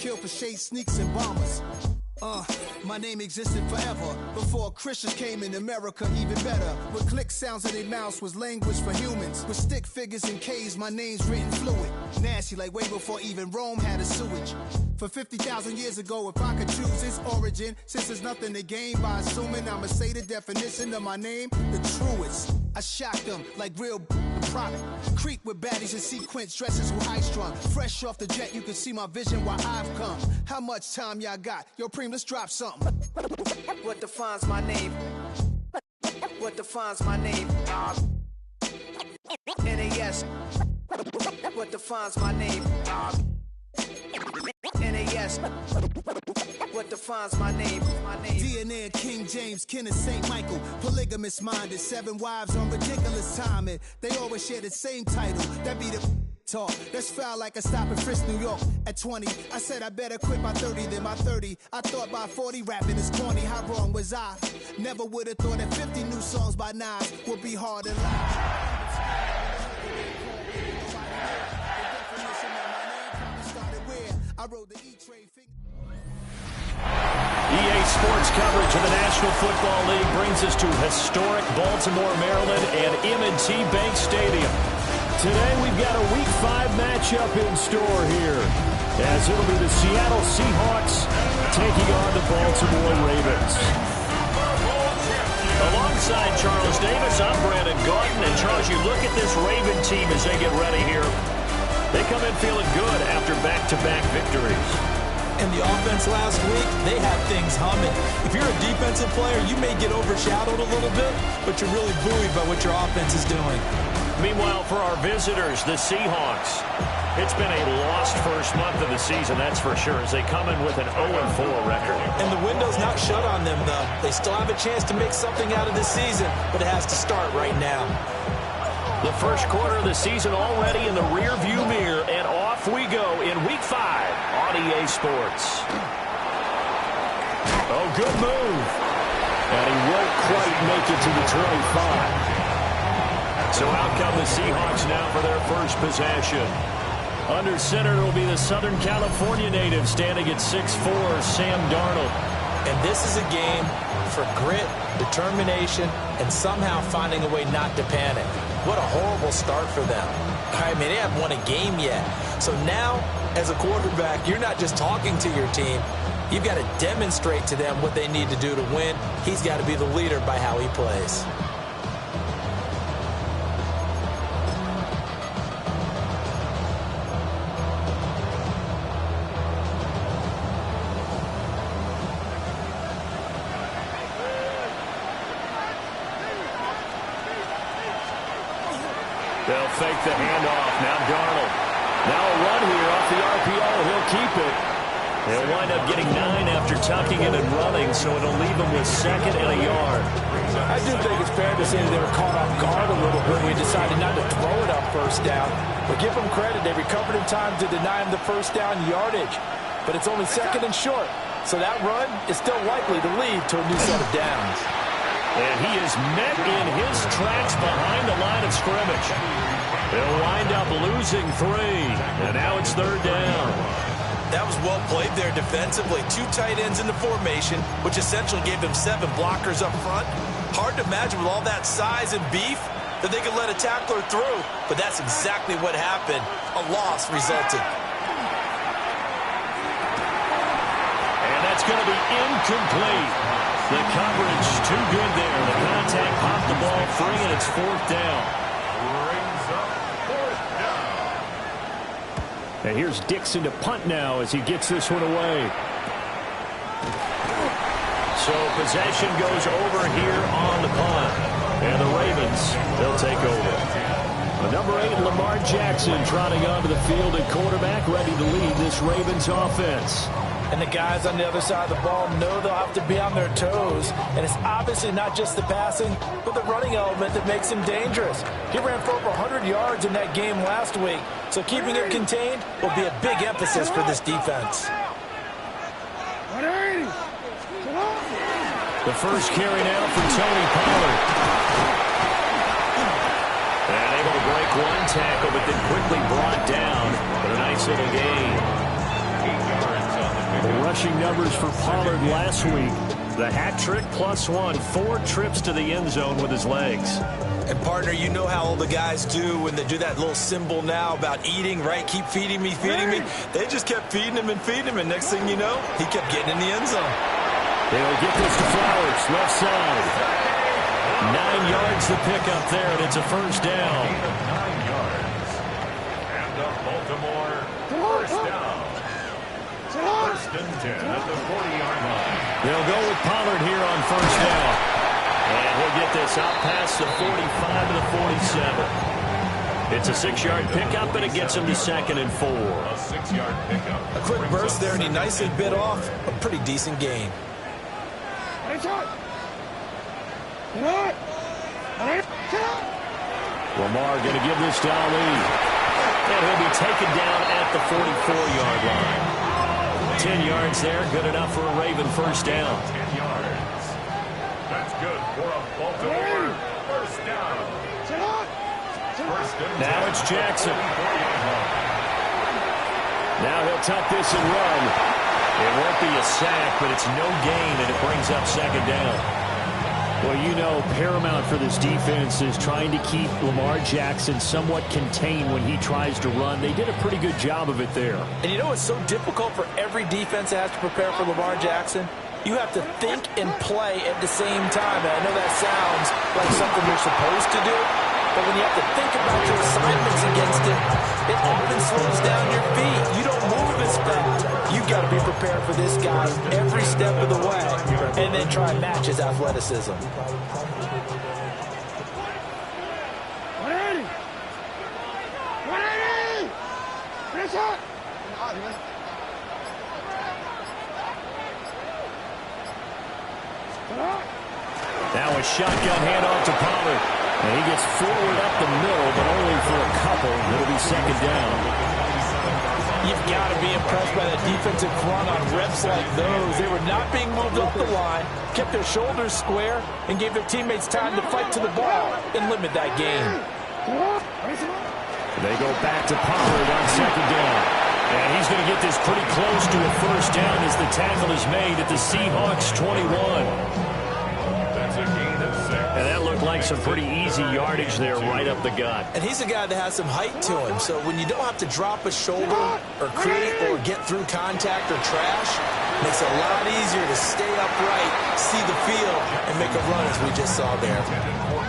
kill for shade sneaks and bombers. My name existed forever before Christians came in America, even better. With click sounds in their mouths was language for humans. With stick figures and K's, my name's written fluid. Nasty like way before even Rome had a sewage. For 50,000 years ago, if I could choose its origin, since there's nothing to gain by assuming I'ma say the definition of my name, the truest. I shocked them like real product. Creep with baddies in sequence dresses with high strung. Fresh off the jet, you can see my vision why I've come. How much time y'all got? Yo, Preem, let's drop something. What defines my name? What defines my name? NAS. What defines my name? NAS. What defines my name? DNA of King James, kin of St. Michael. Polygamous minded, 7 wives on ridiculous timing. They always share the same title. That be the talk. That's foul like a stop in Frisk, New York. At 20, I said I better quit by 30 than by 30. I thought by 40 rapping is corny. How wrong was I? Never would have thought that 50 new songs by Nas would be hard to lie. I rode the E-Trade EA Sports coverage of the National Football League brings us to historic Baltimore, Maryland and M&T Bank Stadium. Today we've got a Week 5 matchup in store here, as it'll be the Seattle Seahawks taking on the Baltimore Ravens. Alongside Charles Davis, I'm Brandon Gordon. And Charles, you look at this Raven team as they get ready here. They come in feeling good after back-to-back victories. In the offense last week, they had things humming. If you're a defensive player, you may get overshadowed a little bit, but you're really buoyed by what your offense is doing. Meanwhile, for our visitors, the Seahawks, it's been a lost first month of the season, that's for sure, as they come in with an 0-4 record. And the window's not shut on them, though. They still have a chance to make something out of this season, but it has to start right now. The first quarter of the season already in the rear-view mirror, and off we go in Week 5 on EA Sports. Oh, good move. And he won't quite make it to the 25. So out come the Seahawks now for their first possession. Under center will be the Southern California native standing at 6'4", Sam Darnold. And this is a game for grit, determination, and somehow finding a way not to panic. What a horrible start for them. I mean, they haven't won a game yet. So now, as a quarterback, you're not just talking to your team. You've got to demonstrate to them what they need to do to win. He's got to be the leader by how he plays. They'll fake the handoff. Now Darnold. Now a run here off the RPO. He'll keep it. They'll wind up getting 9 after tucking it and running, so it'll leave them with 2nd and a yard. I do think it's fair to say that they were caught off guard a little bit. We decided not to throw it up first down. But give them credit. They recovered in time to deny him the first down yardage. But it's only 2nd and short. So that run is still likely to lead to a new set of downs. And he is met in his tracks behind the line of scrimmage. They'll wind up losing 3. And now it's 3rd down. That was well played there defensively. 2 tight ends in the formation, which essentially gave them 7 blockers up front. Hard to imagine with all that size and beef that they could let a tackler through. But that's exactly what happened. A loss resulted. And that's going to be incomplete. The coverage too good there. The contact popped the ball free, and it's 4th down. And here's Dixon to punt now as he gets this one away. So possession goes over here on the punt. And the Ravens, they'll take over. The number 8, Lamar Jackson, trotting onto the field at quarterback, ready to lead this Ravens offense. And the guys on the other side of the ball know they'll have to be on their toes. And it's obviously not just the passing, but the running element that makes him dangerous. He ran for over 100 yards in that game last week. So keeping it contained will be a big emphasis for this defense. The first carry now for Tony Pollard. And able to break one tackle, but then quickly brought down for a nice little gain. 8 yards. rushing numbers for Pollard last week. The hat trick +1, 4 trips to the end zone with his legs. And, partner, you know how all the guys do when they do that little symbol now about eating, right? Keep feeding me, feeding me. They just kept feeding him and feeding him, and next thing you know, he kept getting in the end zone. They'll get this to Flowers, left side. 9 yards to pick up there, and it's a first down. 9 yards. And the Baltimore first down. First and 10 at the 40-yard line. They'll go with Pollard here on first down. And he'll get this out past the 45 to the 47. It's a 6-yard pickup, and it gets him to 2nd and 4. A 6-yard pickup. A quick burst there, and he nicely bit off a pretty decent gain. Lamar going to give this to Ali. And he'll be taken down at the 44-yard line. 10 yards there, good enough for a Raven first down. 10 yards. That's good for a Baltimore first down. First and 10. Now it's Jackson. Now he'll tuck this and run. It won't be a sack, but it's no gain, and it brings up 2nd down. Well, you know, paramount for this defense is trying to keep Lamar Jackson somewhat contained when he tries to run. They did a pretty good job of it there. And you know it's so difficult for every defense that has to prepare for Lamar Jackson? You have to think and play at the same time. And I know that sounds like something you're supposed to do, but when you have to think about your assignments against him, it often slows down your feet. You don't move as fast. You've got to be prepared for this guy every step of the way and then try and match his athleticism. Now a shotgun handoff to Pollard. And he gets forward up the middle, but only for a couple. It'll be 2nd down. You've got to be impressed by the defensive front on reps like those. They were not being moved off the line, kept their shoulders square, and gave their teammates time to fight to the ball and limit that game. They go back to Pollard on 2nd down. And he's going to get this pretty close to a first down as the tackle is made at the Seahawks 21. That's a gain of 6. And that looked like some pretty easy yardage there right up the gut. And he's a guy that has some height to him, so when you don't have to drop a shoulder or create or get through contact or trash, it makes it a lot easier to stay upright, see the field, and make a run as we just saw there.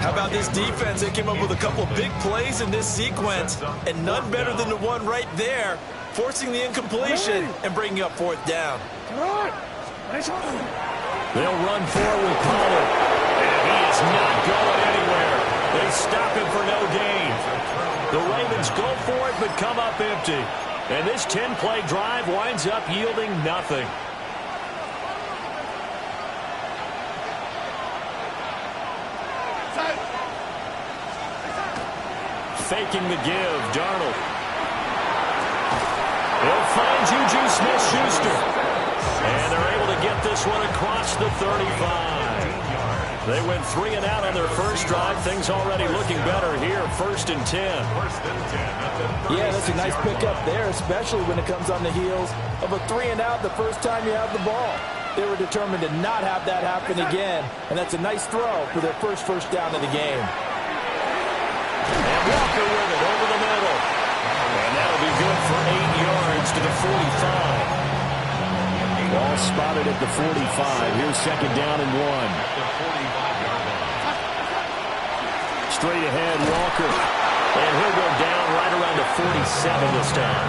How about this defense? They came up with a couple of big plays in this sequence, and none better than the one right there, forcing the incompletion and bringing up 4th down. They'll run forward with Pollard. And he is not going anywhere. They stop him for no gain. The Ravens go for it but come up empty. And this 10-play drive winds up yielding nothing. Faking the give, Darnold. He'll find Juju Smith-Schuster. And they're able to get this one across the 35. They went 3 and out on their first drive. Things already looking better here. 1st and 10. Yeah, that's a nice pickup there, especially when it comes on the heels of a 3 and out the first time you have the ball. They were determined to not have that happen again, and that's a nice throw for their first down of the game. And Walker with it over the middle. And that'll be good for 8 yards to the 45. Ball spotted at the 45. Here's 2nd down and 1. Straight ahead, Walker. And he'll go down right around the 47 this time.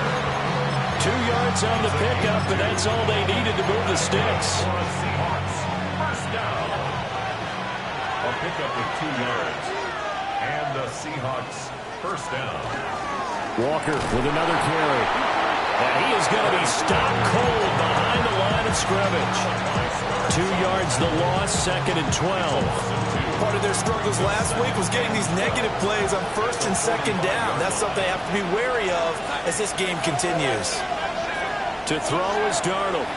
2 yards on the pickup, and that's all they needed to move the sticks. First down. A pickup of 2 yards. And the Seahawks first down. Walker with another carry. And he is going to be stopped cold behind the line of scrimmage. 2 yards the loss, 2nd and 12. Part of their struggles last week was getting these negative plays on 1st and 2nd down. That's something they have to be wary of as this game continues. To throw is Darnold.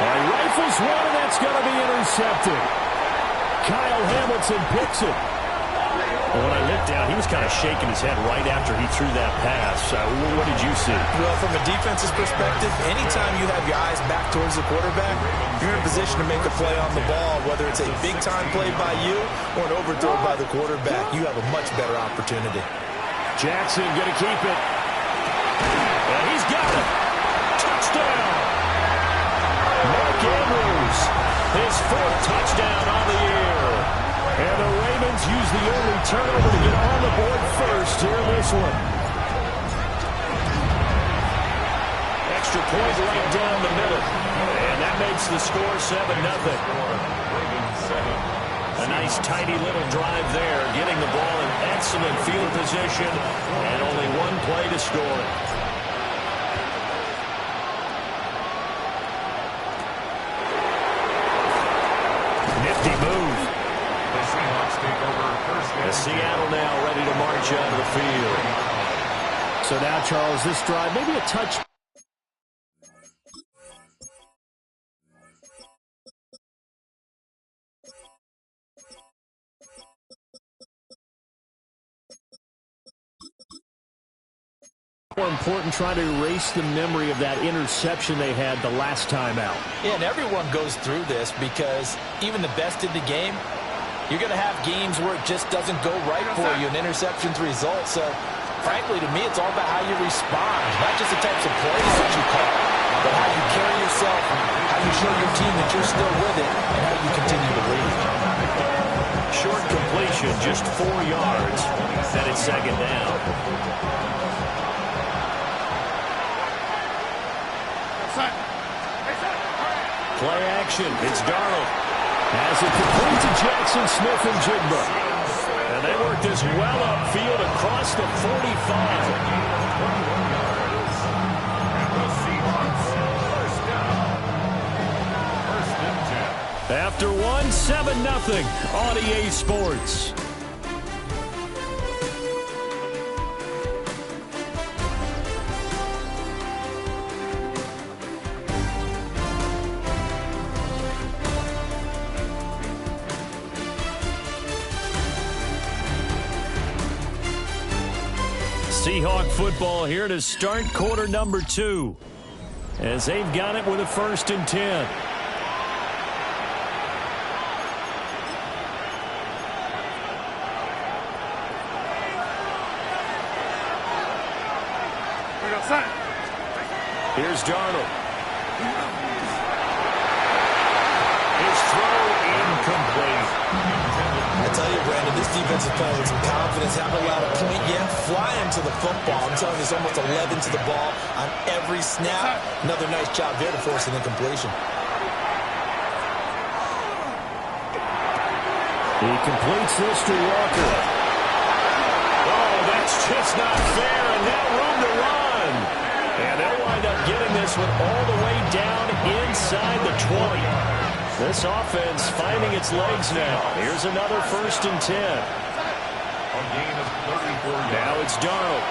He rifles one, and that's going to be intercepted. Kyle Hamilton picks it. Well, when I looked down, he was kind of shaking his head right after he threw that pass. What did you see? Well, from a defense's perspective, anytime you have your eyes back towards the quarterback, you're in a position to make a play on the ball, whether it's a big-time play by you or an overthrow by the quarterback. You have a much better opportunity. Jackson going to keep it. And he's got it. Touchdown. Mark Andrews, his 4th touchdown on the year. And the Ravens use the only turnover to get on the board first here in this one. Extra point right down the middle. And that makes the score 7-0. A nice tidy little drive there, getting the ball in excellent field position, and only one play to score it. Nifty move. The Seahawks take over first and Seattle now ready to march out of the field. So now, Charles, this drive, maybe a touch. More important, trying to erase the memory of that interception they had the last time out. Yeah, and everyone goes through this because even the best in the game, you're going to have games where it just doesn't go right for you, and interceptions result. So, frankly, to me, it's all about how you respond, not just the types of plays that you call, but how you carry yourself, how you show your team that you're still with it, and how you continue to lead. Short completion, just 4 yards, and it's 2nd down. Play action. It's Darnold. Has it complete to Jackson, Smith, and Jigba. And they work this well upfield across the 45. After 1, 7-0 on EA Sports. Seahawk football here to start quarter number 2, as they've got it with a 1st and 10. Here's Darnold. His throw incomplete. I tell you, Brandon, this defense is playing with some confidence. Haven't allowed a point yet. Flying to the football. I'm telling you, it's almost 11 to the ball on every snap. Another nice job there to force an incompletion. He completes this to Walker. Oh, that's just not fair, and now room to run. And they'll wind up getting this one all the way down inside the 20. This offense finding its legs now. Here's another 1st and 10. Now it's Darnold.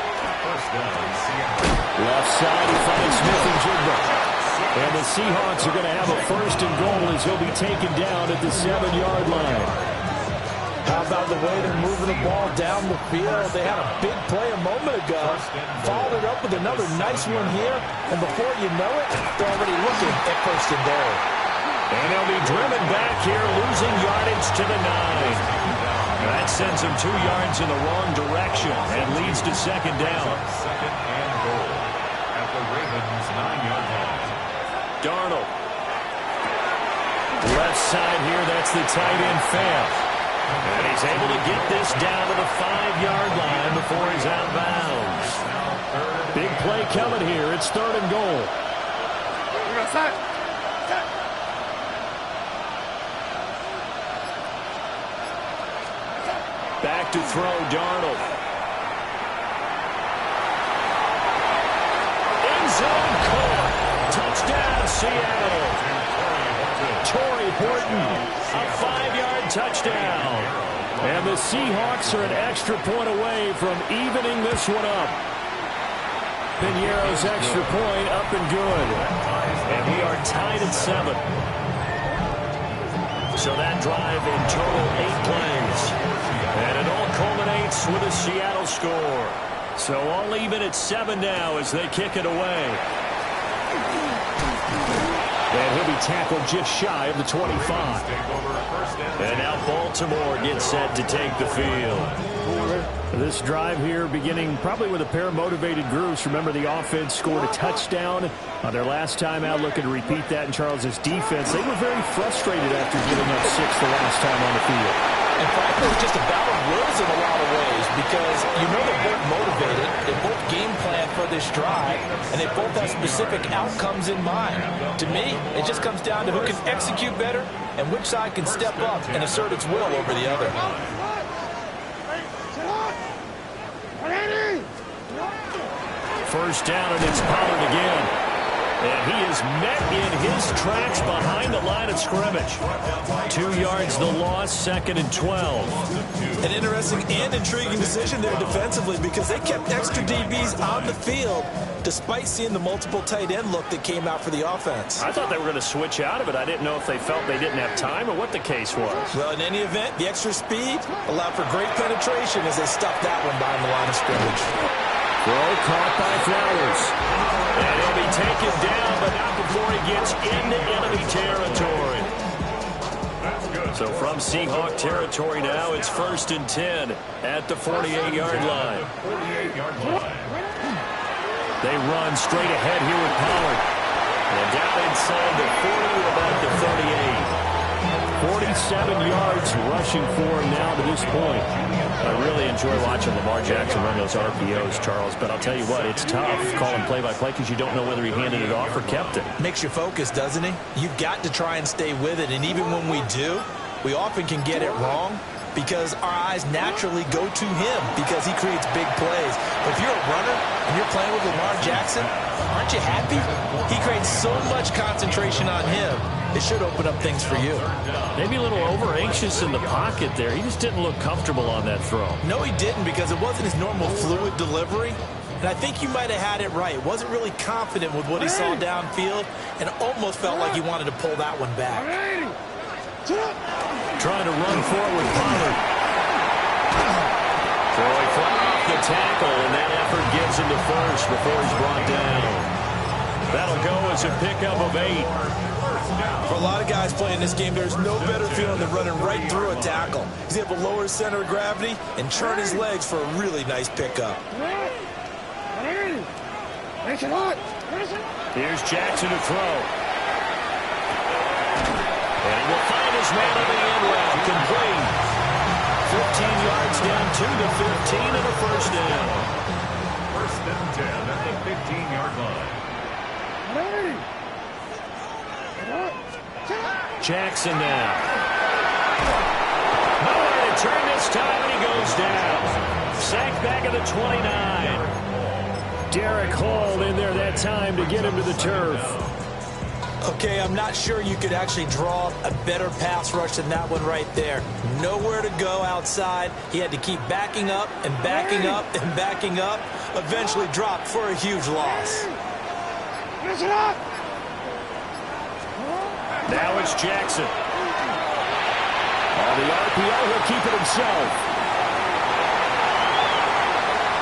Left side, he finds Smith and Jigba. And the Seahawks are going to have a 1st and goal as he'll be taken down at the 7-yard line. How about the way they're moving the ball down the field? They had a big play a moment ago. Followed it up with another nice one here. And before you know it, they're already looking at 1st and goal. And they'll be driven back here, losing yardage to the 9. That sends them 2 yards in the wrong direction and leads to 2nd down. 2nd and goal at the Ravens' 9-yard line. Darnold. Left side here, that's the tight end Fam. And he's able to get this down to the 5-yard line before he's out of bounds. Big play coming here. It's 3rd and goal. Back to throw, Darnold. End zone caught. Touchdown, Seattle. Torrey Horton, a 5-yard touchdown. And the Seahawks are an extra point away from evening this one up. Piñeiro's extra point up and good. And we are tied at 7. So that drive in total 8 plays. And it all culminates with a Seattle score. So all even at 7 now as they kick it away. And he'll be tackled just shy of the 25. And now Baltimore gets set to take the field. This drive here beginning probably with a pair of motivated groups. Remember, the offense scored a touchdown on their last time out. Looking to repeat that in Charles's defense. They were very frustrated after giving up 6 the last time on the field. And frankly, it's just a battle of wills in a lot of ways because you know they're both motivated. They both game plan for this drive, and they both have specific outcomes in mind. To me, it just comes down to who can execute better and which side can step up and assert its will over the other. First down, and it's Pollard again. And he is met in his tracks behind the line of scrimmage. 2 yards the loss, 2nd and 12. An interesting and intriguing decision there defensively because they kept extra DBs on the field despite seeing the multiple tight end look that came out for the offense. I thought they were going to switch out of it. I didn't know if they felt they didn't have time or what the case was. Well, in any event, the extra speed allowed for great penetration as they stuffed that one behind the line of scrimmage. Throw caught by Flowers. And he'll be taken down, but not before he gets into enemy territory. So from Seahawk territory now, it's 1st and 10 at the 48-yard line. They run straight ahead here with Pollard. And down inside the 40, about the 38. 47 yards rushing for him now to this point. I really enjoy watching Lamar Jackson run those RPOs, Charles, but I'll tell you what, it's tough calling play-by-play because you don't know whether he handed it off or kept it. Makes you focus, doesn't he? You've got to try and stay with it, and even when we do, we often can get it wrong because our eyes naturally go to him because he creates big plays. But if you're a runner and you're playing with Lamar Jackson, aren't you happy? He creates so much concentration on him. It should open up things for you. Maybe a little over-anxious in the pocket there. He just didn't look comfortable on that throw. No, he didn't because it wasn't his normal fluid delivery. And I think you might have had it right. Wasn't really confident with what he saw downfield and almost felt like he wanted to pull that one back. Trying to run forward with Pollard. Troy flat off the tackle, and that effort gives him to first before he's brought down. That'll go as a pickup of 8. For a lot of guys playing this game, there's no better feeling than running right through a tackle. He's able to lower his center of gravity and churn his legs for a really nice pickup. Here's Jackson to throw. And he will find his man on the end round. Complete. 15 yards down to the 15 and a first down. 1st and 10 at the 15-yard line. Jackson now. Nowhere to turn this time, and he goes down. Sacked back at the 29. Derek Hall in there that time to get him to the turf. Okay, I'm not sure you could actually draw a better pass rush than that one right there. Nowhere to go outside. He had to keep backing up and backing up and backing up. Eventually dropped for a huge loss. Now it's Jackson. On the RPO, he'll keep it himself.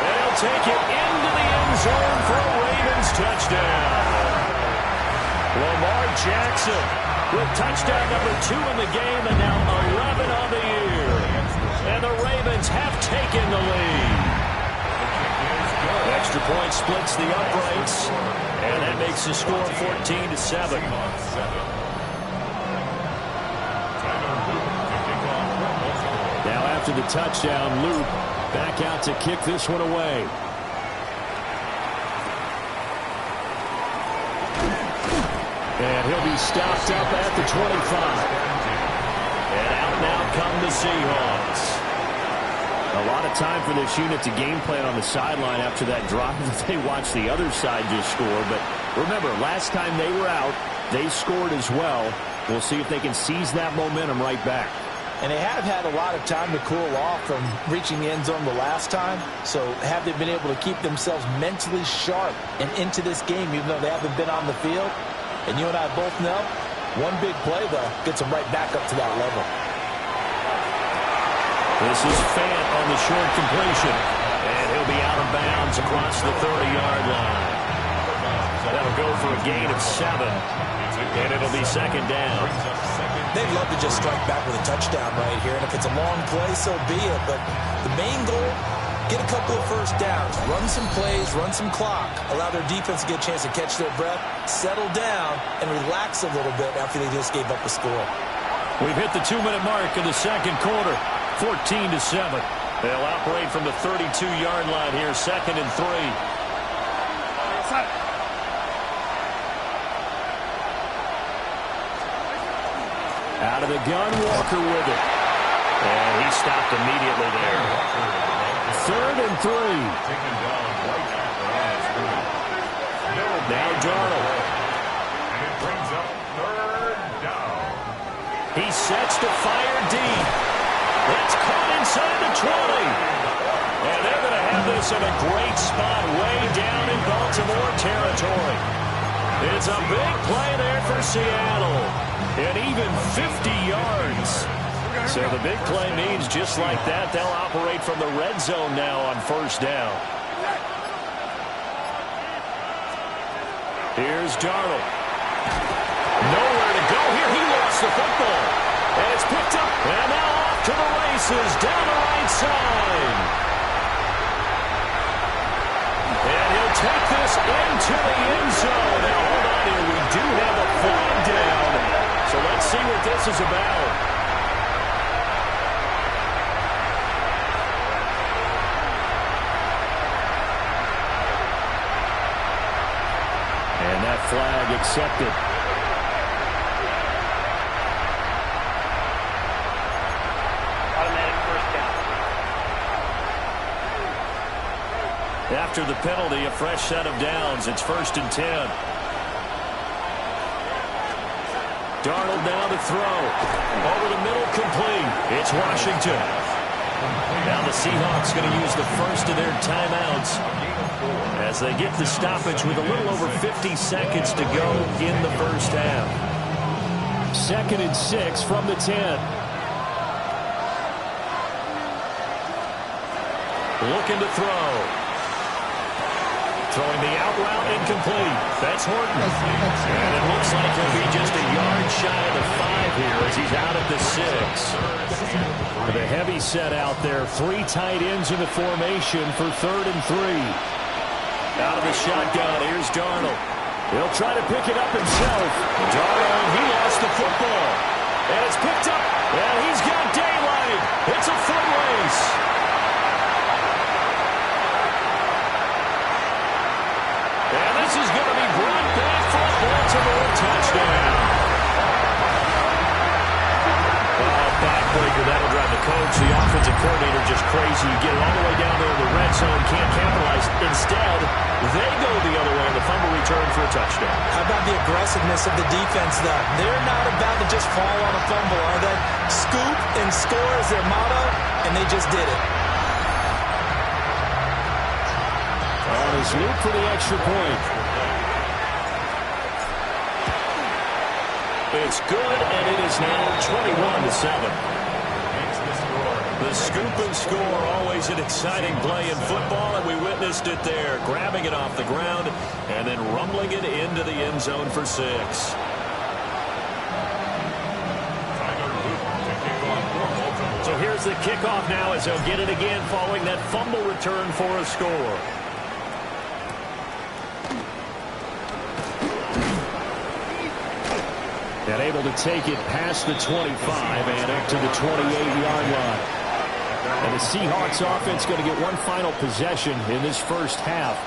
And he'll take it into the end zone for a Ravens touchdown. Lamar Jackson with touchdown number 2 in the game and now 11 on the year. And the Ravens have taken the lead. Extra point splits the uprights, and that makes the score 14-7. Now after the touchdown, Luke back out to kick this one away. And he'll be stopped up at the 25. And out now come the Seahawks. A lot of time for this unit to game plan on the sideline after that drive that they watched the other side just score. But remember, last time they were out, they scored as well. We'll see if they can seize that momentum right back. And they have had a lot of time to cool off from reaching the end zone the last time. So have they been able to keep themselves mentally sharp and into this game even though they haven't been on the field? And you and I both know One big play, though, gets them right back up to that level. This is Fant on the short completion. And he'll be out of bounds across the 30-yard line. That'll go for a gain of 7. And it'll be second down. They'd love to just strike back with a touchdown right here. And if it's a long play, so be it. But the main goal, get a couple of first downs. Run some plays, run some clock. Allow their defense to get a chance to catch their breath, settle down, and relax a little bit after they just gave up a score. We've hit the 2-minute mark in the second quarter. 14-7. They'll operate from the 32-yard line here, 2nd and 3. Out of the gun, Walker with it. And he stopped immediately there. 3rd and 3. Now Darnold. And it brings up 3rd down. He sets to fire deep. That's caught inside the 20. And they're going to have this in a great spot way down in Baltimore territory. It's a big play there for Seattle. And even 50 yards. So the big play means just like that, they'll operate from the red zone now on 1st down. Here's Darnold. Nowhere to go here. He lost the football. And it's picked up. And now off to the races down the right side. And he'll take this into the end zone. Now hold on here. We do have a flag down. So let's see what this is about. And that flag accepted. Automatic 1st down. After the penalty, a fresh set of downs. It's 1st and 10. Darnold now to throw. Over the middle, complete. It's Washington. Now the Seahawks going to use the first of their timeouts as they get the stoppage with a little over 50 seconds to go in the first half. 2nd and 6 from the 10. Looking to throw. Throwing the out route, incomplete. That's Horton. And it looks like he'll be just a yard shy of the 5 here as he's out at the 6. With a heavy set out there. 3 tight ends in the formation for 3rd and 3. Out of the shotgun, here's Darnold. He'll try to pick it up himself. Darnold, he lost the football. And it's picked up. And he's got daylight. It's a foot race. And this is going to be brought back for a Baltimore touchdown. Backbreaker, that'll drive the coach, the offensive coordinator, just crazy. You get it all the way down there in the red zone, can't capitalize. Instead, they go the other way on the fumble return for a touchdown. How about the aggressiveness of the defense, though? They're not about to just fall on a fumble, are they? Scoop and score is their motto, and they just did it. On his loop for the extra point. It's good, and it is now 21-7. The scoop and score, always an exciting play in football, and we witnessed it there. Grabbing it off the ground and then rumbling it into the end zone for 6. So here's the kickoff now as they'll get it again following that fumble return for a score. And able to take it past the 25 and up to the 28-yard line. And the Seahawks offense going to get one final possession in this first half.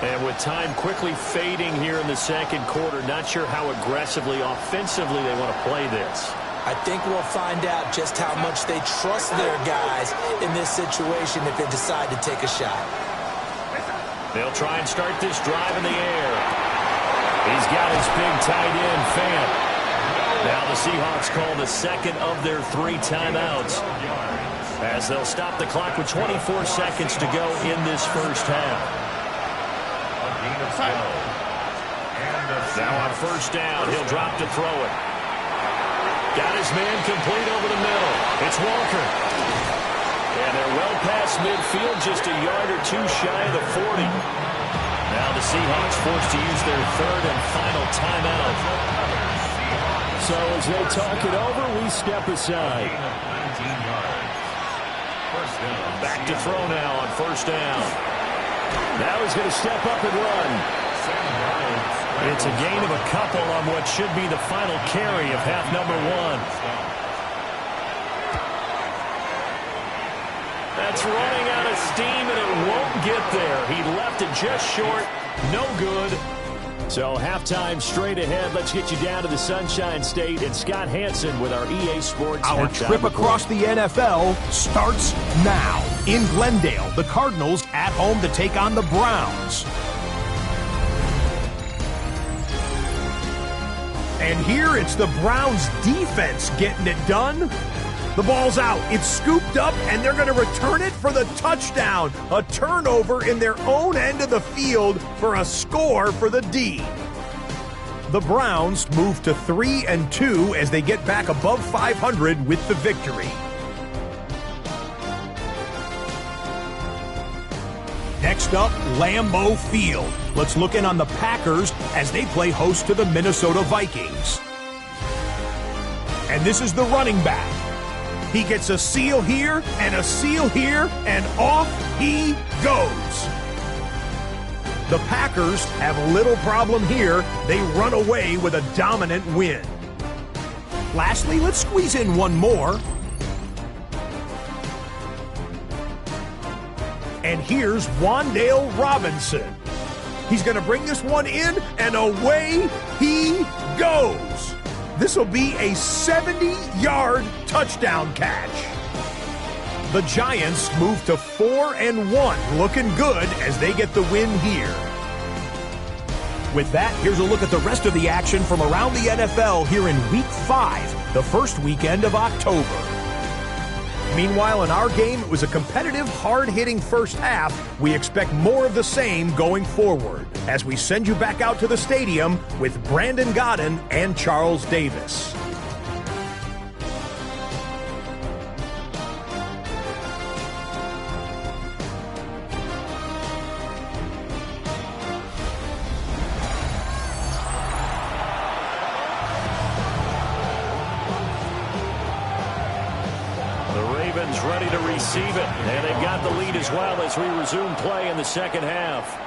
And with time quickly fading here in the second quarter, not sure how aggressively, offensively they want to play this. I think we'll find out just how much they trust their guys in this situation if they decide to take a shot. They'll try and start this drive in the air. He's got his big tight end, Fant. Now the Seahawks call the second of their 3 timeouts as they'll stop the clock with 24 seconds to go in this first half. Now on first down, he'll drop to throw it. Got his man complete over the middle. It's Walker. And they're well past midfield, just a yard or two shy of the 40. Now the Seahawks forced to use their third and final timeout. So as they talk it over, we step aside. 19 yards. First down. Back to throw now on first down. Now he's going to step up and run. It's a gain of a couple on what should be the final carry of half number one. That's running out of steam, and it won't get there. He left it just short. No good. So halftime straight ahead. Let's get you down to the Sunshine State and Scott Hansen with our EA Sports. Our trip across the NFL starts now. In Glendale, the Cardinals at home to take on the Browns. And here it's the Browns defense getting it done. The ball's out. It's scooped up, and they're going to return it for the touchdown. A turnover in their own end of the field for a score for the D. The Browns move to 3-2 as they get back above 500 with the victory. Next up, Lambeau Field. Let's look in on the Packers as they play host to the Minnesota Vikings. And this is the running back. He gets a seal here and a seal here, and off he goes. The Packers have little problem here. They run away with a dominant win. Lastly, let's squeeze in one more. And here's Wan'Dale Robinson. He's going to bring this one in, and away he goes. This will be a 70-yard touchdown catch. The Giants move to 4-1, looking good as they get the win here. With that, here's a look at the rest of the action from around the NFL here in Week 5, the first weekend of October. Meanwhile, in our game, it was a competitive, hard-hitting first half. We expect more of the same going forward as we send you back out to the stadium with Brandon Godden and Charles Davis. Ready to receive it, and they've got the lead as well as we resume play in the second half.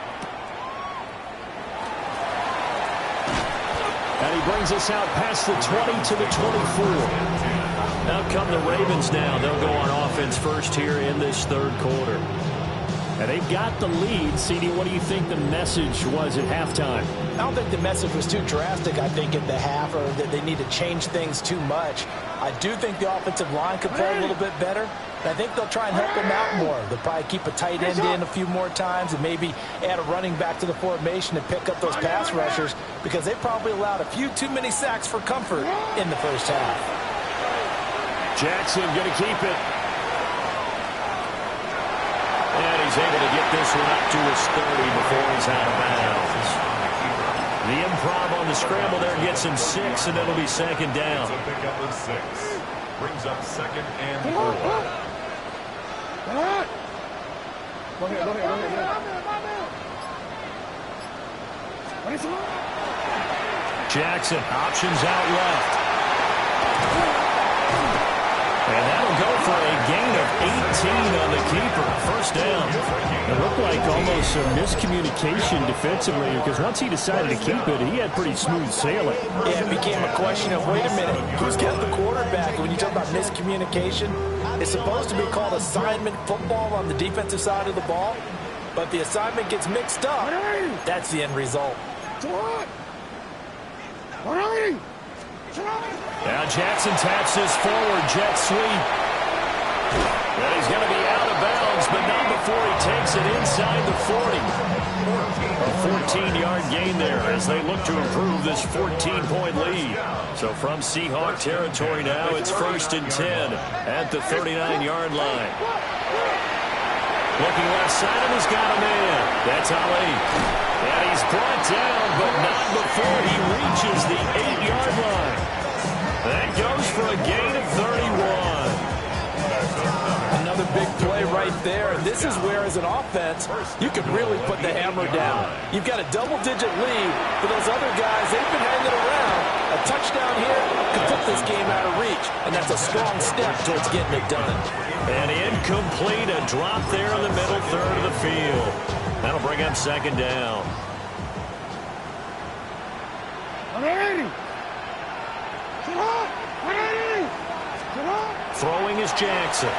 And he brings us out past the 20 to the 24. Out come the Ravens now. They'll go on offense first here in this third quarter. And they've got the lead. CD, what do you think the message was at halftime? I don't think the message was too drastic, I think, at the half, or that they need to change things too much. I do think the offensive line could play a little bit better. I think they'll try and help them out more. They'll probably keep a tight end in a few more times and maybe add a running back to the formation to pick up those pass rushers, because they probably allowed a few too many sacks for comfort in the first half. Jackson going to keep it. And he's able to get this one up to his 30 before he's out of bounds. The improv on the scramble there gets him 6, and it'll be second down. It's a pickup of 6. Brings up second and 4. Jackson, options out left. And that'll go for a gain of 18 on the keeper. First down. It looked like almost a miscommunication defensively, because once he decided to keep it, he had pretty smooth sailing. Yeah, it became a question of, wait a minute, who's got the quarterback? When you talk about miscommunication, it's supposed to be called assignment football on the defensive side of the ball, but the assignment gets mixed up. That's the end result. Now Jackson taps this forward jet sweep. And he's going to be out of bounds, but not before he takes it inside the 40. A 14-yard gain there as they look to improve this 14-point lead. So from Seahawk territory now, it's 1st and 10 at the 39-yard line. Looking left side, and he's got a man. That's Ali. And he's brought down, but not before he reaches the 8-yard line. That goes for a gain of 31. Another big play right there. And this is where, as an offense, you can really put the hammer down. You've got a double-digit lead, but those other guys, they've been hanging around. A touchdown here could put this game out of reach, and that's a strong step towards getting it done. And incomplete, a drop there in the middle third of the field. That'll bring up second down. 180. Throwing is Jackson.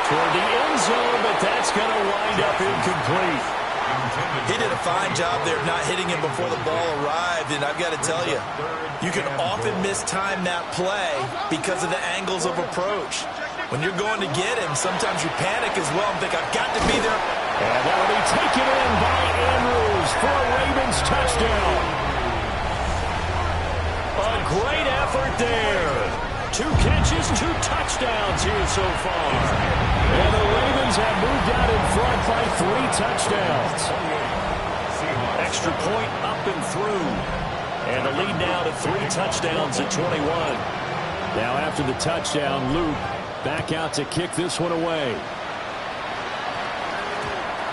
Toward the end zone, but that's going to wind up incomplete. He did a fine job there of not hitting him before the ball arrived, and I've got to tell you, you can often mistime that play because of the angles of approach. When you're going to get him, sometimes you panic as well and think, I've got to be there. And that'll be taken in by Andrews for a Ravens touchdown. A great effort there. 2 catches, 2 touchdowns here so far. And the Ravens have moved out in front by 3 touchdowns. Extra point up and through. And the lead now to 3 touchdowns at 21. Now after the touchdown, Luke back out to kick this one away.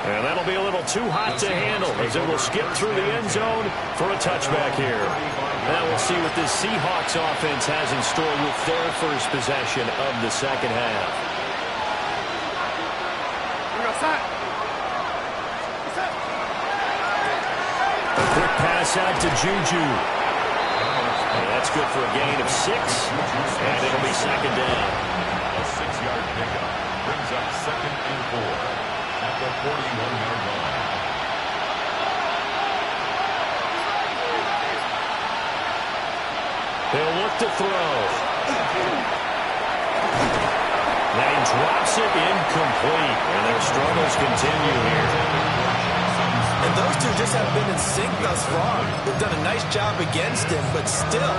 And that'll be a little too hot to handle as it will skip through the end zone for a touchback here. Now we'll see what this Seahawks offense has in store with their first possession of the second half. A quick pass out to Juju. And that's good for a gain of 6. And it'll be second down. A 6-yard pickup brings up 2nd and 4 at the 41-yard line. He'll look to throw. And he drops it incomplete. And their struggles continue here. And those two just haven't been in sync thus far. They've done a nice job against him, but still,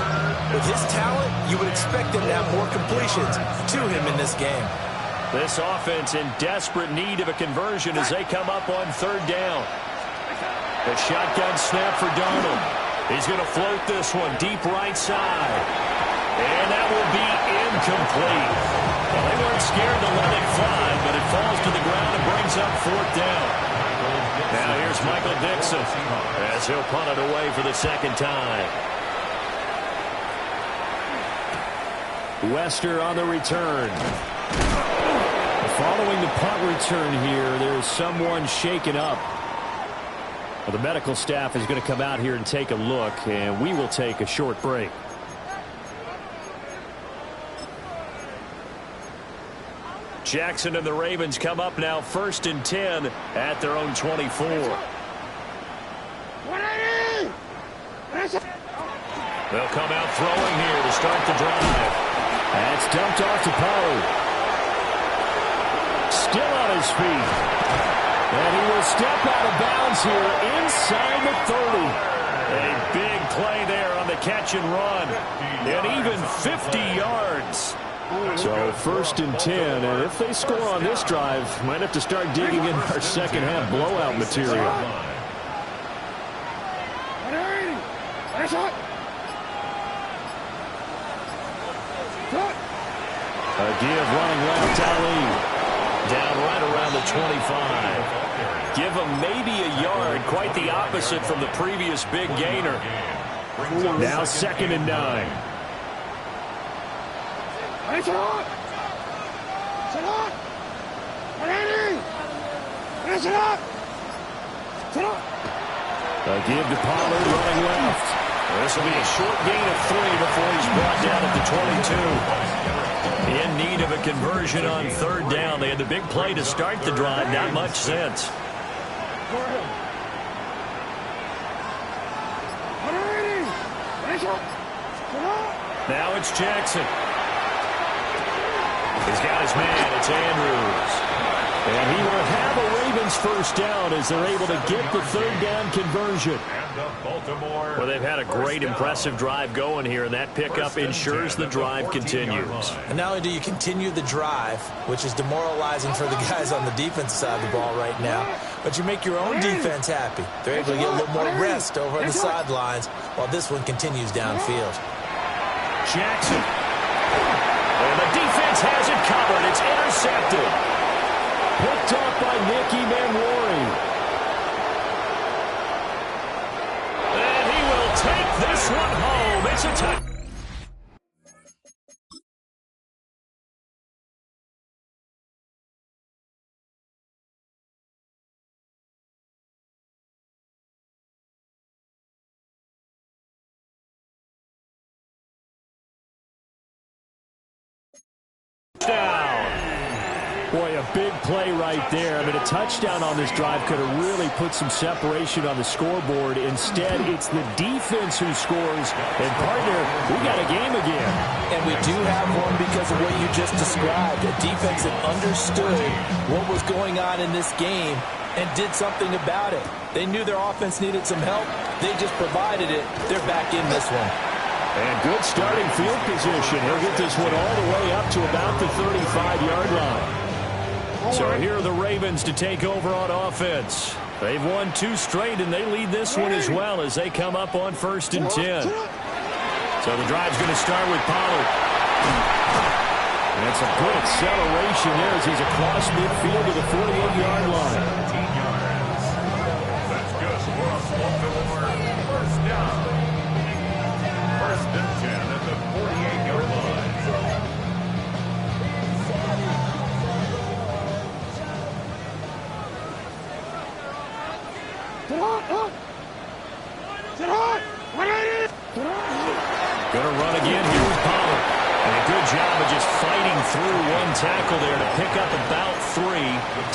with his talent, you would expect him to have more completions to him in this game. This offense in desperate need of a conversion as they come up on 3rd down. The shotgun snap for Darnold. He's going to float this one deep right side. And that will be incomplete. Well, they weren't scared to let it fly, but it falls to the ground and brings up 4th down. Now here's Michael Dixon as he'll punt it away for the second time. Wester on the return. Following the punt return here, there's someone shaken up. Well, the medical staff is going to come out here and take a look, and we will take a short break. Jackson and the Ravens come up now 1st and 10 at their own 24. They'll come out throwing here to start the drive. That's dumped off to Poe. Still on his feet. And he will step out of bounds here inside the 30. A big play there on the catch and run. And even 50 yards. So 1st and 10, and if they score on this drive, might have to start digging in our second half blowout material. A give running left, Ali. Down right around the 25. Give him maybe a yard, quite the opposite from the previous big gainer. Now 2nd and 9. A give to Pollard running left. This will be a short gain of 3 before he's brought down at the 22. In need of a conversion on 3rd down. They had the big play to start the drive. Not much sense. Now it's Jackson. He's got his man. It's Andrews. And he will have a Ravens first down as they're able to get the third down conversion. Well, they've had a great, impressive drive going here, and that pickup ensures the drive continues. And not only do you continue the drive, which is demoralizing for the guys on the defensive side of the ball right now, but you make your own defense happy. They're able to get a little more rest over on the sidelines while this one continues downfield. Jackson. And the defense has it covered. It's intercepted. Picked off by Nicky Manwari. And he will take this one home. It's a touchdown. Boy, a big play right there. I mean, a touchdown on this drive could have really put some separation on the scoreboard. Instead, it's the defense who scores. And, partner, we got a game again. And we do have one because of what you just described. A defense that understood what was going on in this game and did something about it. They knew their offense needed some help. They just provided it. They're back in this one. And good starting field position. He'll get this one all the way up to about the 35-yard line. So here are the Ravens to take over on offense. They've won 2 straight, and they lead this one as well as they come up on 1st and 10. So the drive's going to start with Pollard. And it's a good acceleration there as he's across midfield to the 48-yard line. That's good for a Baltimore first down. 1st and 10 at the 48-yard line. Going to run again here with Pollard. And a good job of just fighting through one tackle there to pick up about 3.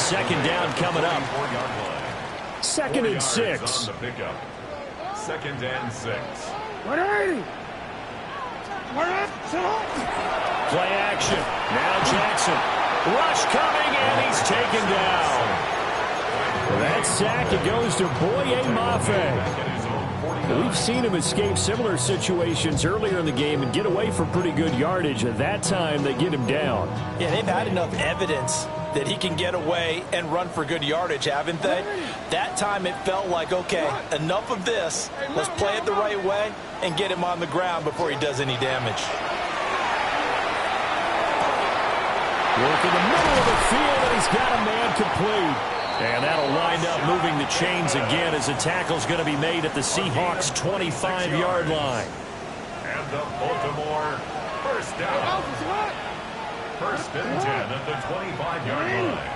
2nd down coming up. 2nd and 6. 2nd and 6. Play action. Now Jackson. Rush coming, and he's taken down. That sack, it goes to Boye Mafe. We've seen him escape similar situations earlier in the game and get away from pretty good yardage. At that time, they get him down. Yeah, they've had enough evidence that he can get away and run for good yardage, haven't they? That time it felt like, okay, enough of this. Let's play it the right way and get him on the ground before he does any damage. Work in the middle of the field, and he's got a man complete. And that'll wind up moving the chains again as the tackle's going to be made at the Seahawks' 25-yard line. And the Baltimore first down. 1st and 10 at the 25-yard line.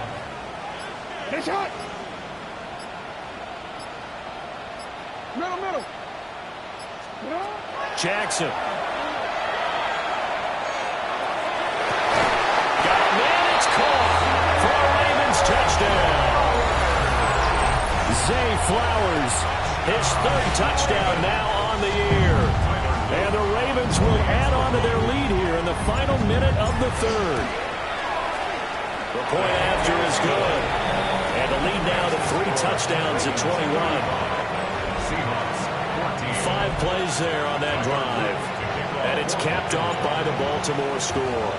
Get shot. Middle. Jackson. Got a man, it's caught for a Ravens touchdown. Zay Flowers, his 3rd touchdown now on the year. And the Ravens will add on to their lead here in the final minute of the 3rd. The point after is good. And the lead now to 3 touchdowns at 21. Seahawks 5 plays there on that drive. And it's capped off by the Baltimore score.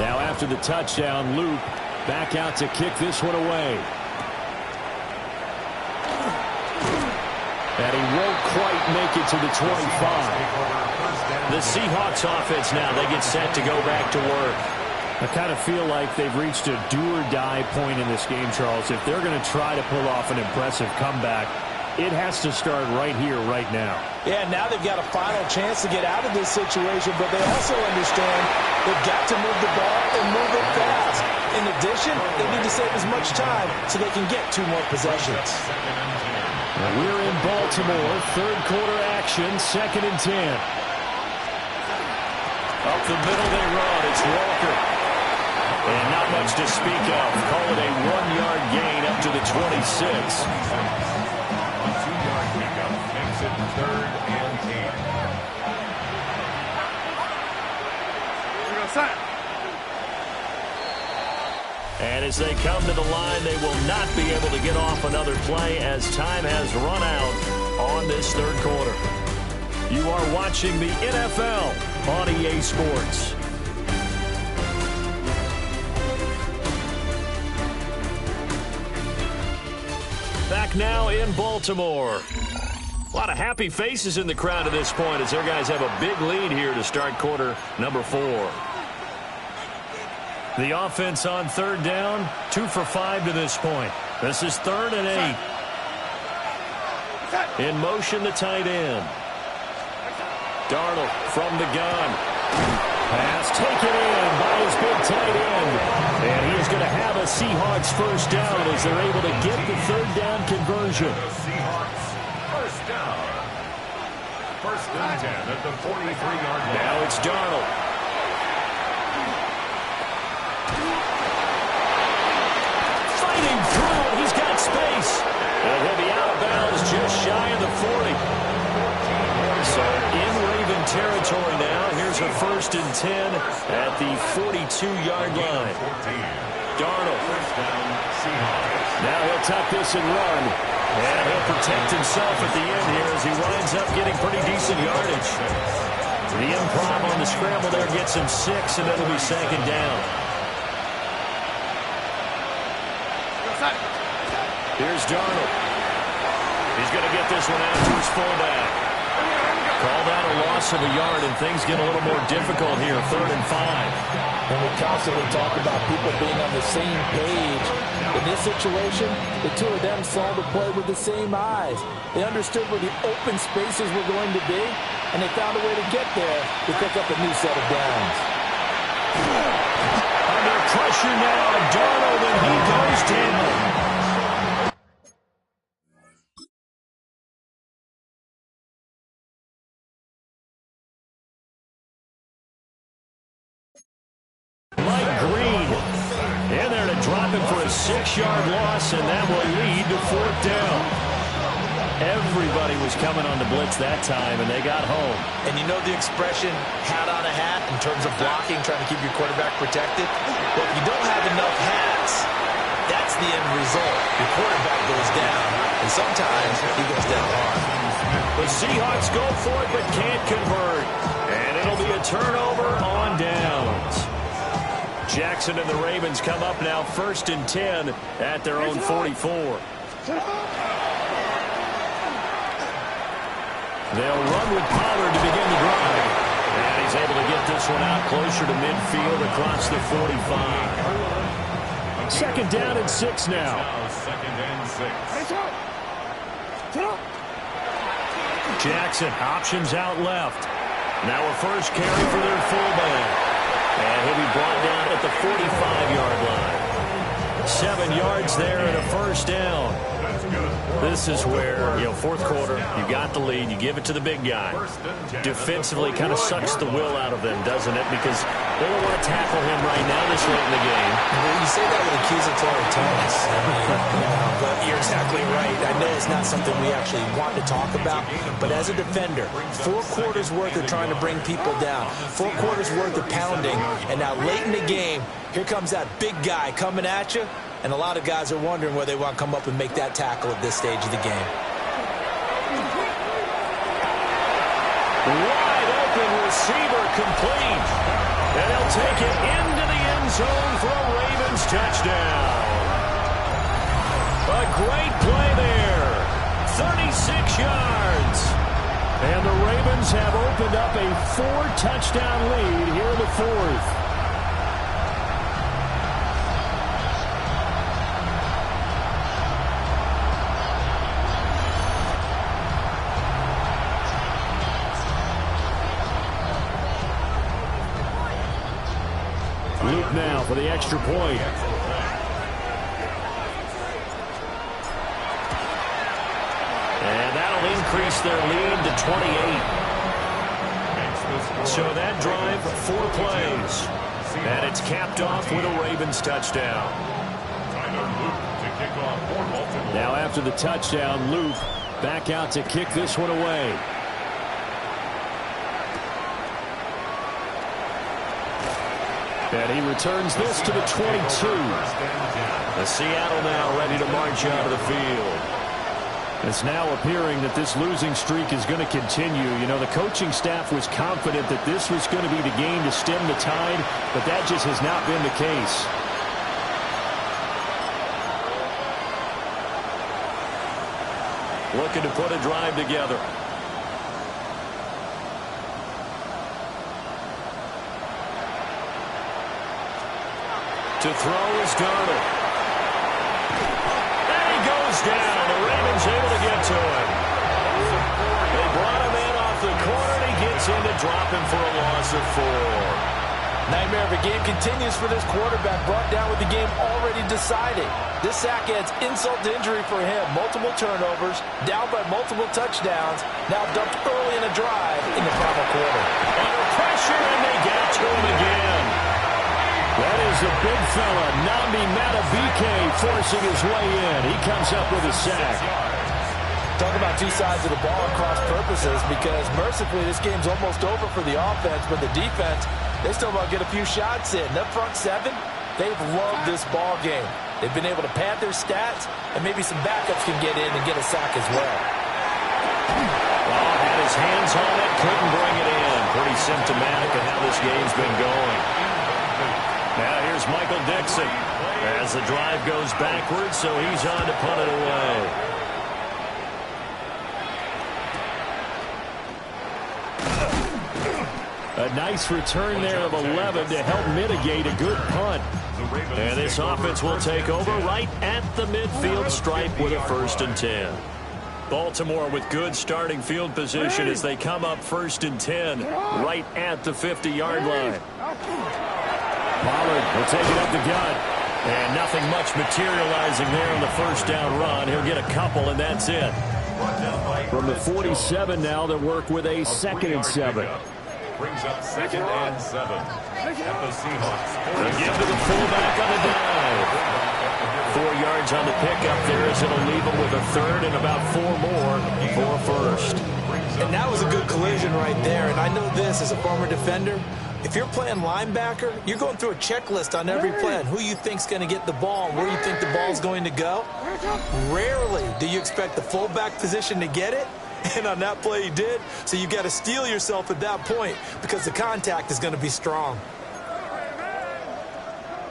Now after the touchdown, Luke back out to kick this one away. And he won't quite make it to the 25. The Seahawks offense now, they get set to go back to work. I kind of feel like they've reached a do-or-die point in this game, Charles. If they're going to try to pull off an impressive comeback, it has to start right here, right now. Yeah, now they've got a final chance to get out of this situation, but they also understand they've got to move the ball and move it fast. In addition, they need to save as much time so they can get 2 more possessions. We're in Baltimore, 3rd quarter action, 2nd and 10. Up the middle they run, it's Walker. And not much to speak of. Call it a 1-yard gain up to the 26. A 2-yard pickup makes it 3rd and 8. And as they come to the line. They will not be able to get off another play as time has run out on this third quarter. You are watching the NFL on EA Sports. Back now in Baltimore. A lot of happy faces in the crowd at this point as their guys have a big lead here to start quarter number 4. The offense on third down, 2 for 5 to this point. This is 3rd and 8. In motion, the tight end. Darnold from the gun. Pass taken in by his big tight end. And he is going to have a Seahawks first down as they're able to get the third down conversion. Seahawks first down. 1st and 10 at the 43-yard line. Now it's Darnold. Fighting through it. He's got space. And he'll be out of bounds just shy of the 40. So in Raven territory now. Here's a 1st and 10 at the 42-yard line. Darnold. Now he'll tuck this and run. And he'll protect himself at the end here as he winds up getting pretty decent yardage. The improv on the scramble there gets him 6, and then it'll be 2nd down. Here's Darnold. He's going to get this one out to his fullback. Call that a loss of a yard, and things get a little more difficult here, 3rd and 5. And we constantly talk about people being on the same page. In this situation, the two of them saw the play with the same eyes. They understood where the open spaces were going to be, and they found a way to get there to pick up a new set of downs. Under pressure now, Darnold, and he goes down. For a 6-yard loss, and that will lead to 4th down. Everybody was coming on the blitz that time, and they got home. And you know the expression, hat on a hat, in terms of blocking, trying to keep your quarterback protected? Well, if you don't have enough hats, that's the end result. Your quarterback goes down, and sometimes he goes down hard. The Seahawks go for it, but can't convert. And it'll be a turnover on downs. Jackson and the Ravens come up now 1st and 10 at their own 44. They'll run with Pollard to begin the drive. And he's able to get this one out closer to midfield across the 45. 2nd down and 6 now. 2nd and 6. Jackson options out left. Now a first carry for their fullback. And he'll be brought down at the 45-yard line. 7 yards there and a first down. This is where, 4th quarter, you got the lead, you give it to the big guy. Defensively kind of sucks the will out of them, doesn't it? Because they don't want to tackle him right now this late in the game. Well, you say that with accusatory tones. But you're exactly right. I know it's not something we actually want to talk about, but as a defender, 4 quarters worth of trying to bring people down, 4 quarters worth of pounding, and now late in the game, here comes that big guy coming at you, and a lot of guys are wondering whether they want to come up and make that tackle at this stage of the game. Wide open receiver complete. And he'll take it into the end zone for a Ravens touchdown. A great play there. 36 yards. And the Ravens have opened up a 4-touchdown lead here in the 4th. Luke now for the extra point. And that'll increase their lead to 28. So that drive, 4 plays. And it's capped off with a Ravens touchdown. Now after the touchdown, Luke back out to kick this one away. And he returns this to the 22. The Seattle now ready to march out of the field. It's now appearing that this losing streak is going to continue. You know, the coaching staff was confident that this was going to be the game to stem the tide, but that just has not been the case. Looking to put a drive together. To throw is Darnold. And he goes down. The Ravens able to get to him. They brought him in off the corner, and he gets in to drop him for a loss of 4. Nightmare of a game continues for this quarterback, brought down with the game already decided. This sack adds insult to injury for him. Multiple turnovers, down by multiple touchdowns, now dumped early in a drive in the final quarter. Under pressure, and they get to him again. That is the big fella, Nnamdi Madubuike, forcing his way in. He comes up with a sack. Talk about two sides of the ball at cross purposes, because mercifully this game's almost over for the offense, but the defense, they still want to get a few shots in. That front seven, they've loved this ball game. They've been able to pad their stats, and maybe some backups can get in and get a sack as well. Oh, had his hands on it, couldn't bring it in. Pretty symptomatic of how this game's been going. Now here's Michael Dixon as the drive goes backwards, so he's on to punt it away. A nice return there of 11 to help mitigate a good punt. And this offense will take over right at the midfield stripe with a 1st and 10. Baltimore with good starting field position as they come up 1st and 10 right at the 50-yard line. Pollard will take it up the gut. And nothing much materializing there on the 1st down run. He'll get a couple, and that's it. From the 47 now, they'll work with a 2nd and 7. Brings up 2nd and 7 at the Seahawks. They give to the fullback on the dive. 4 yards on the pickup there as it'll leave him with a 3rd and about 4 more for 1st. And that was a good collision right there. And I know this as a former defender. If you're playing linebacker, you're going through a checklist on every play on who you think's going to get the ball and where you think the ball's going to go. Rarely do you expect the fullback position to get it. And on that play he did. So you've got to steel yourself at that point because the contact is going to be strong.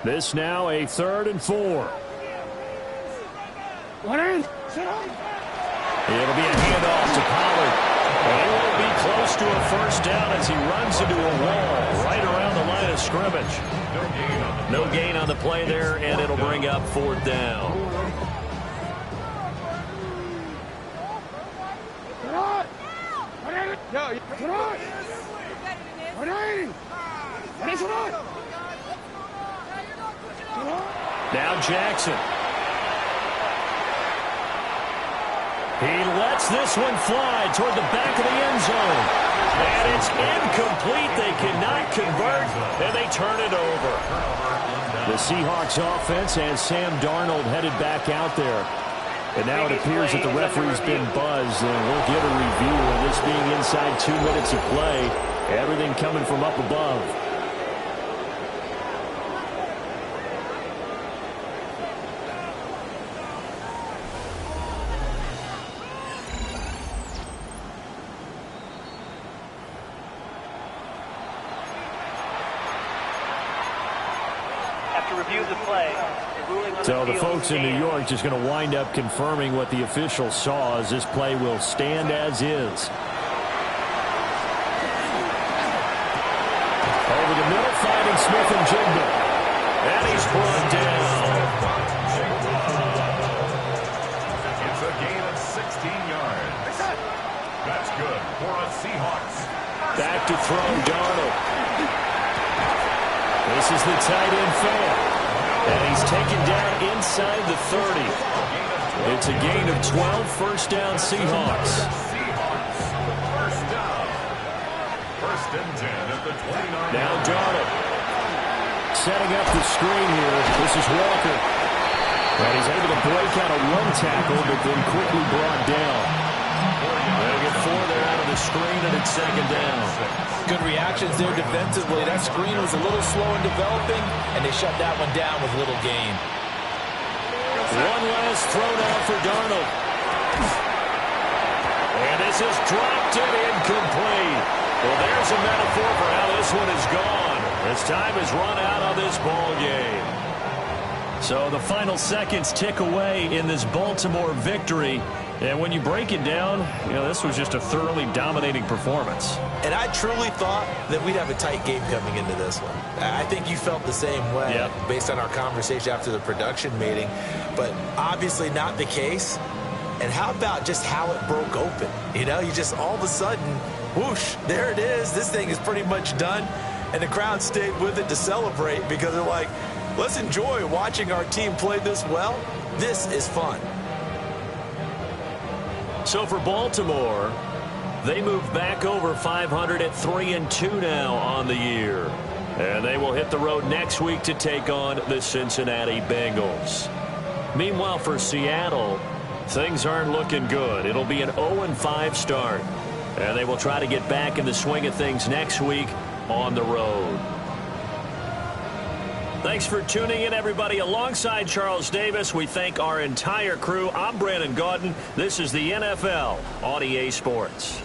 This now a 3rd and 4. It'll be a handoff to Pollard. But he won't be close to a 1st down as he runs into a wall right around the line of scrimmage. No gain on the play there, and it'll bring up 4th down. Now Jackson. He lets this one fly toward the back of the end zone. And it's incomplete. They cannot convert, and they turn it over. The Seahawks offense has Sam Darnold headed back out there. And now it appears that the referee's been buzzed, and we'll get a review of this being inside 2 minutes of play. Everything coming from up above. So the folks in New York just going to wind up confirming what the official saw as this play will stand as is. Over the middle, finding Smith and Jigba. And he's brought down. It's a gain of 16 yards. That's good for a Seahawks. Back to throw, Darnold. This is the tight end fan. And he's taken down inside the 30. It's a gain of 12, 1st down Seahawks. 1st down. 1st and 10 at the 29. Now Darnold. Setting up the screen here. This is Walker. And he's able to break out a 1 tackle, but then quickly brought down. They'll get 4 there out of the screen, and it's 2nd down. Good reaction actions there defensively. That screen was a little slow in developing, and they shut that one down with little gain. One last throw now for Darnold. And this is dropped and incomplete. Well, there's a metaphor for how this one is gone. As time has run out on this ball game. So the final seconds tick away in this Baltimore victory. And when you break it down, this was just a thoroughly dominating performance. And I truly thought that we'd have a tight game coming into this one. I think you felt the same way based on our conversation after the production meeting. But obviously not the case. And how about just how it broke open? You just all of a sudden, whoosh, there it is. This thing is pretty much done. And the crowd stayed with it to celebrate because they're like, let's enjoy watching our team play this well. This is fun. So for Baltimore, they move back over 500 at 3-2 now on the year. And they will hit the road next week to take on the Cincinnati Bengals. Meanwhile, for Seattle, things aren't looking good. It'll be an 0-5 start. And they will try to get back in the swing of things next week on the road. Thanks for tuning in, everybody. Alongside Charles Davis, we thank our entire crew. I'm Brandon Gaudin. This is the NFL on EA Sports.